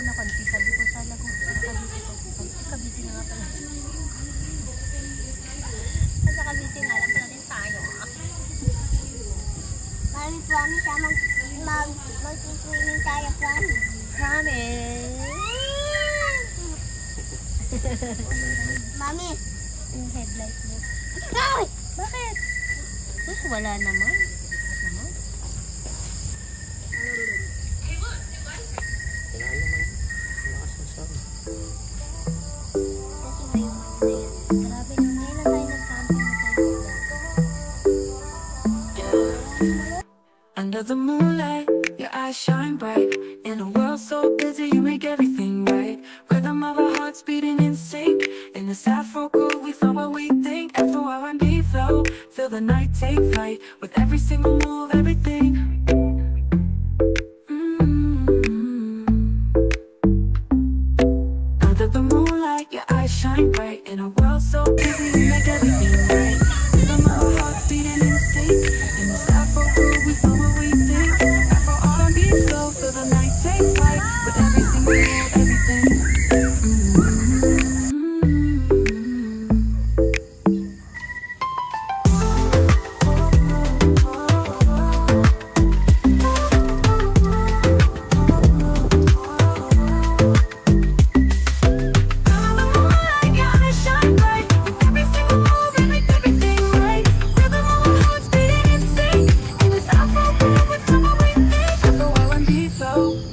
na konti. Sabi ko sa Laguna, Cavite ko. Sabi ko, Cavite na nga pala. Sa Cavite nga lang pala din tayo. Mami, promise mag-swimming tayo, promise. Promise. Mami. Yung headlight mo. Ay! Bakit? Wala naman. Under the moonlight, your eyes shine bright. In a world so busy, you make everything right. Rhythm of our hearts beating in sync. In this Afro groove, we flow what we think. Afro R&B flow, feel the night take flight. With every single move, everything. Under the moonlight, your eyes shine bright. In a world so busy, you make everything right. Rhythm of our hearts beating in sync. In this Afro groove, we flow what we think. Afro R&B flow, feel the night take flight. With every single move, everything.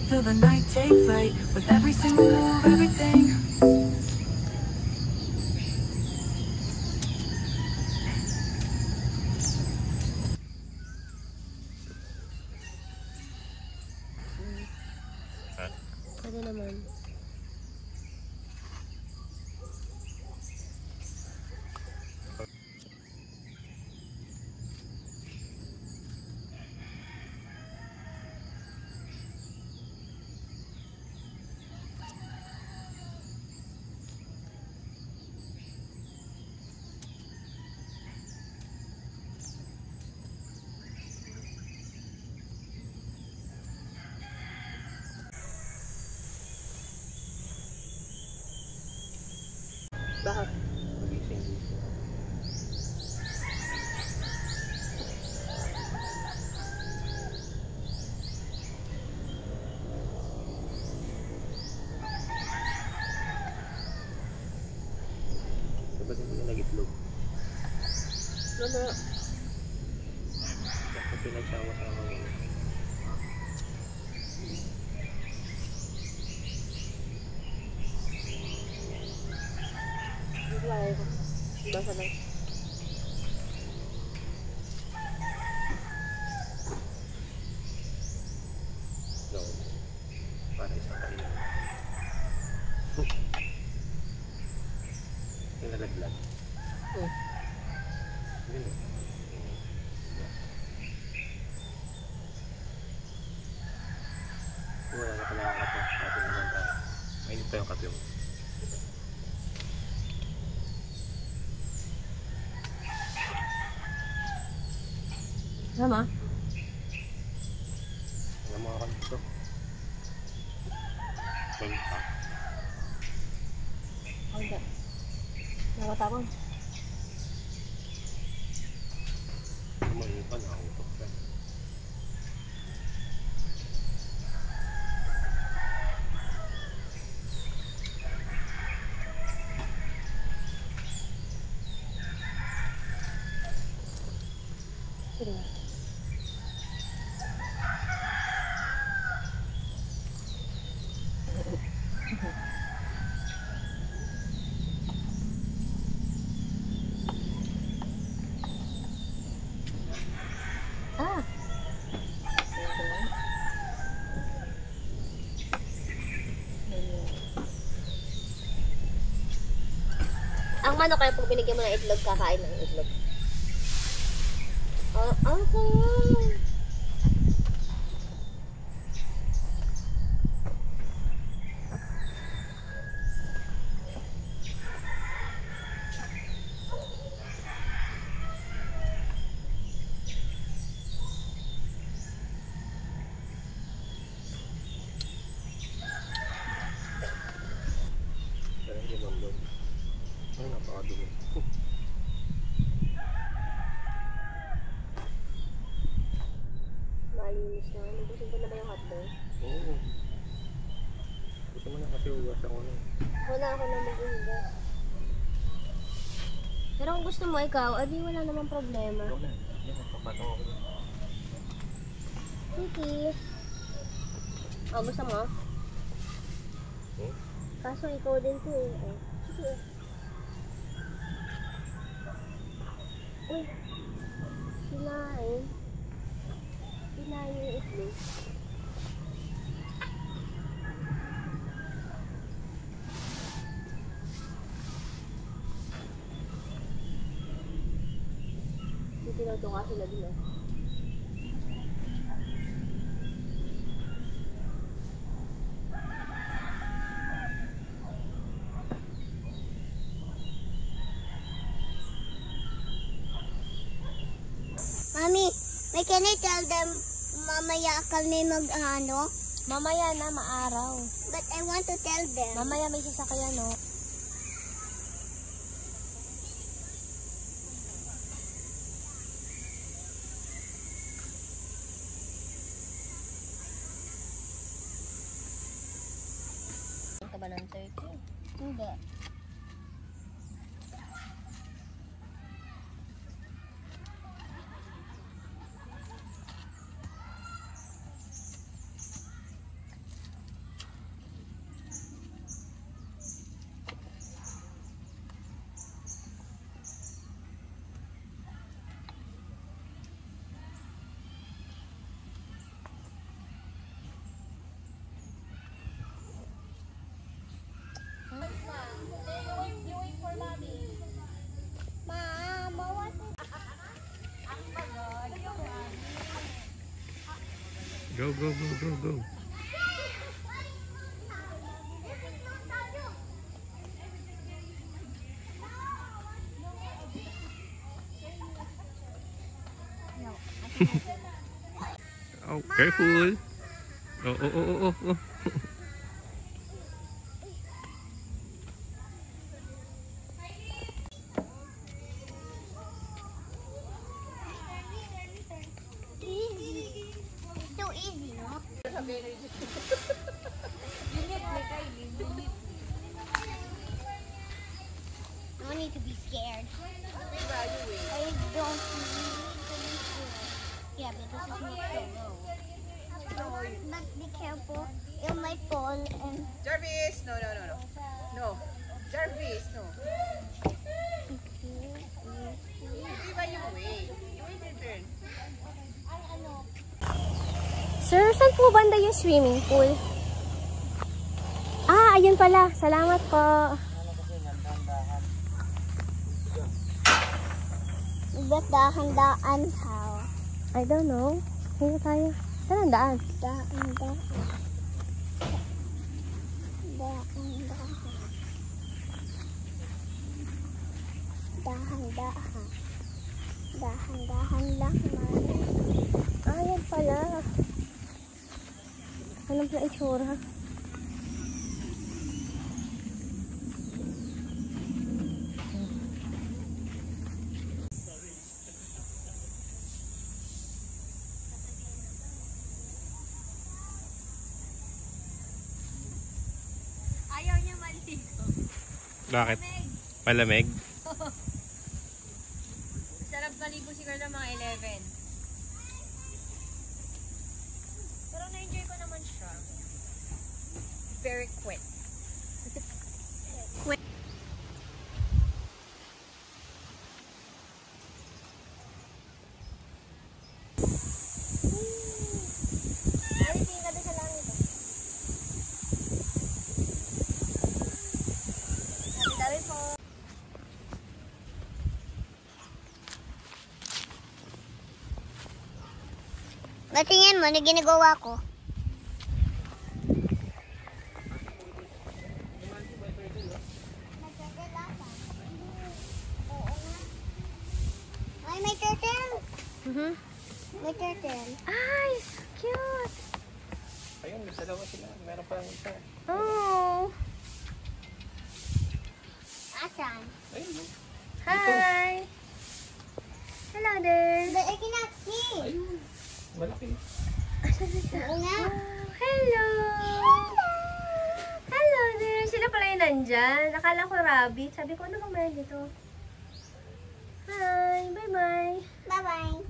Feel the night take flight with every single move, everything. Pwede naman. Bakit? Ba't hindi nag-itlog? Ano? Bakit pinagsawa-sawa mo? Basa lang. No. Para isa pa yun. Yung nalaglag. Ganun. Wala na pala ako kape. Kape naman tayo. Mainit pa yung kape mo. Sama? Alam mo ako dito. Mainit pa. Hindi. Nakatapon. Mainit pa, nakautok ka. Sige na. Ah! Ang manok kaya pag binigyan mo ng itlog, kakain ng itlog. Okay. kasi ugas ako nun. Wala ako na mag-ugas. Pero kung gusto mo ikaw, adi wala namang problema. Huwag na. Yan, magpapataw ako dun. Sige. Oh, gusto mo? Hmm? Kaso ikaw din to eh. Oh. Sige. Uy. Sinain. Sinain yung itlog. Tinutuka sila din eh. Mami, can I tell them mamaya kami mag-ano? Mamaya na, maaraw. But I want to tell them. Mamaya may sasakyan, no? Ka ba ng turkey? Hindi. Go, go, go, go, go. Oh, careful. Oh, oh, oh, oh, oh. Easy. It's so easy, no? No need to be scared. I don't need to be scared. Yeah, but this is not so low. But be careful. You might fall and Jarvis! No, no, no, no. No. Jarvis, no. Iba yung way. You wait your turn. Sir, saan po banda yung swimming pool? Ah, ayun pala. Salamat po. but dahan-daan how? I don't know. Hindi tayo. Saan ang daan? Dahan-dahan. Dahan-dahan. Dahan-dahan. Dahan-dahan lang, Mami. Ah, yan pala. Ano pala itsura? Ayaw niya maligo. Bakit? Palamig? Sarap maligo siguro ng mga 11. Pero na-enjoy ko naman siya. Very quick. Tingin ka doon sa langit. Sabi po. Batingin mo, na ginagawa ko. Ay, may turtle. May turtle. Ay, cute. Ayun, may dalawa sila. Meron pa lang isa. Oh. Asan? Ayun, no? Hi. Hello there. But I cannot see. Ayun. Malaki. Asan na siya? Oo nga. Wow, hello. Hello Akala ko rabbit. Sabi ko, ano bang meron dito? Hi! Bye-bye! Bye-bye.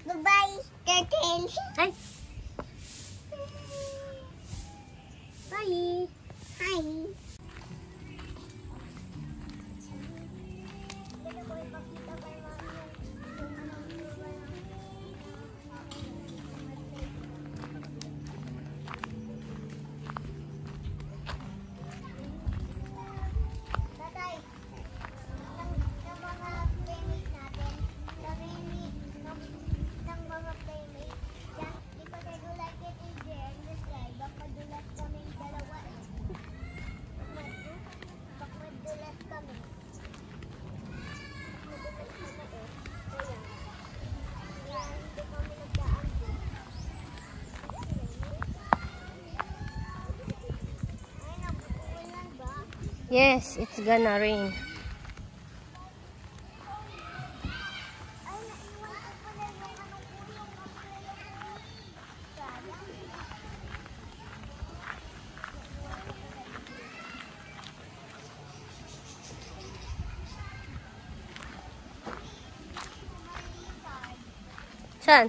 Goodbye, turtle. Ay! Bye! Hi. Tatay, ng mga playmate natin, ng mga playmate, yan, di pa tayo like it in there in the sky, baka dulas kaming dalawa eh. Baka madulas kami. Madulas kami eh. Kaya, hindi kami nagkaampo. Ay, nabukulan ba? Yes, it's gonna rain. Ay, naiwan ko pala yung anong kulong ng sayang. Saan?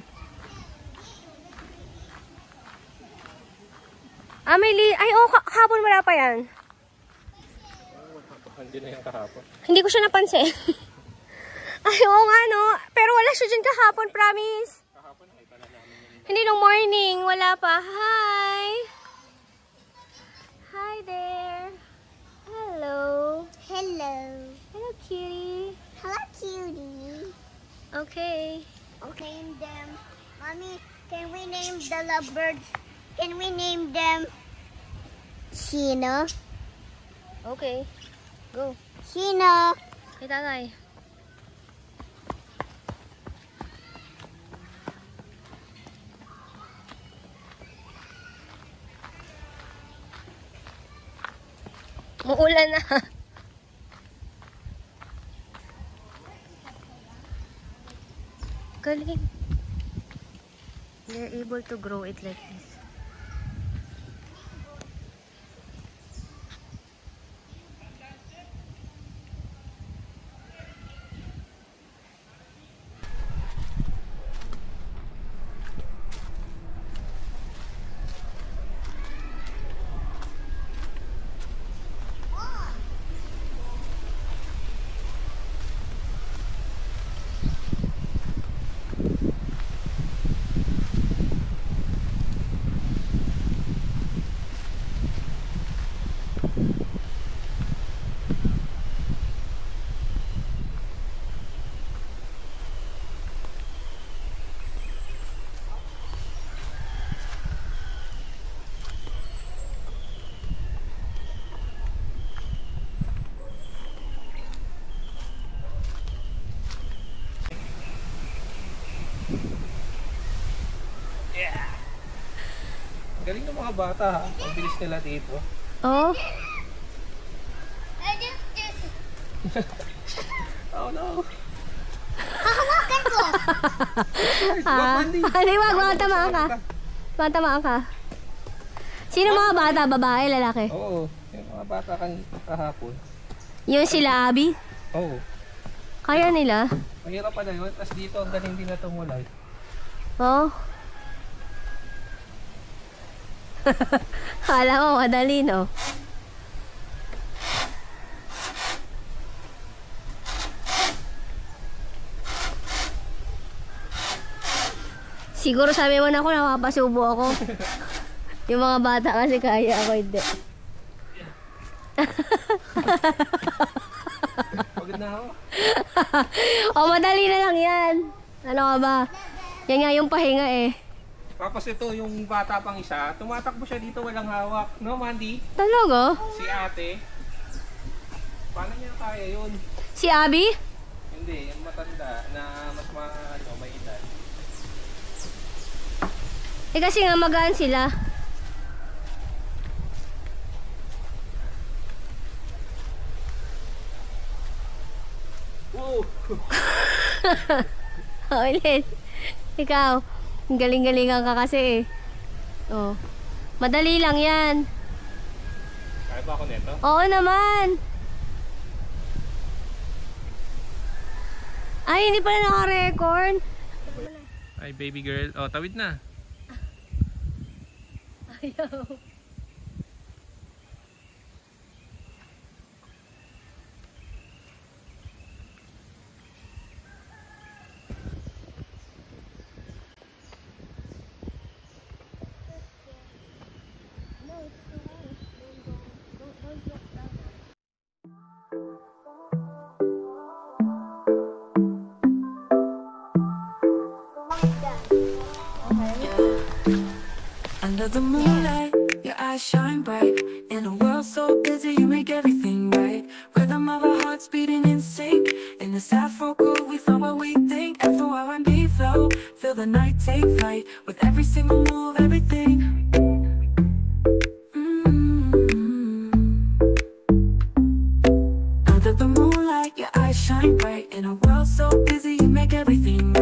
Ah, may ay, oh, kahapon wala pa yan. Hindi na yung kahapon. Hindi ko siya napansin. Ay, oo nga, no? Pero wala siya dyan kahapon, promise. Kahapon nakita na namin yung... Hindi nung morning, wala pa. Hi! Hi there! Hello! Hello. Hello, kitty. Hello, cutie. Okay. Okay, name them. Mommy, can we name the lovebirds? Can we name them Sheena? Okay. Go. Sheena. Kay tatay. Muulan na. Galing. They're able to grow it like this. Galing ng mga bata ha. Ang bilis nila dito. Oh. Oh no. Hahawakan ko. Hindi, wag. Matamaan ka. Matamaan ka. Sino mga bata? Babae, lalaki? Oo. Yung mga bata kahapon. Yun sila, Abby? Oo. Kaya nila? Mahirap pa na yun. Tapos dito ang galing din na tumulay. Oh. Kala mo, madali, no? Siguro sabi mo na ako, napapasubo ako. Yung mga bata kasi kaya, ako hindi. Pagod na ako. O, madali na lang yan. Ano ka ba? Yan nga yung pahinga eh. Tapos ito, yung bata pang isa, tumatakbo siya dito, walang hawak. No, Mandy? Talaga? Si ate. Paano niya kaya yun? Si Abby? Hindi, yung matanda na mas may edad. Eh kasi nga magaan sila. Wow! Ulit. Ikaw, galing-galingan ka kasi eh. Oh. Madali lang yan. Kaya ba ako neto? Oo naman. Ay, hindi pala naka-record. Ay, baby girl. Oh, tawid na. Ayaw. Under the moonlight, your eyes shine bright. In a world so busy, you make everything right. Rhythm of our hearts beating in sync. In this Afro groove, we flow what we think. Afro R&B flow, feel the night take flight. With every single move, everything. Under the moonlight, your eyes shine bright. In a world so busy, you make everything right.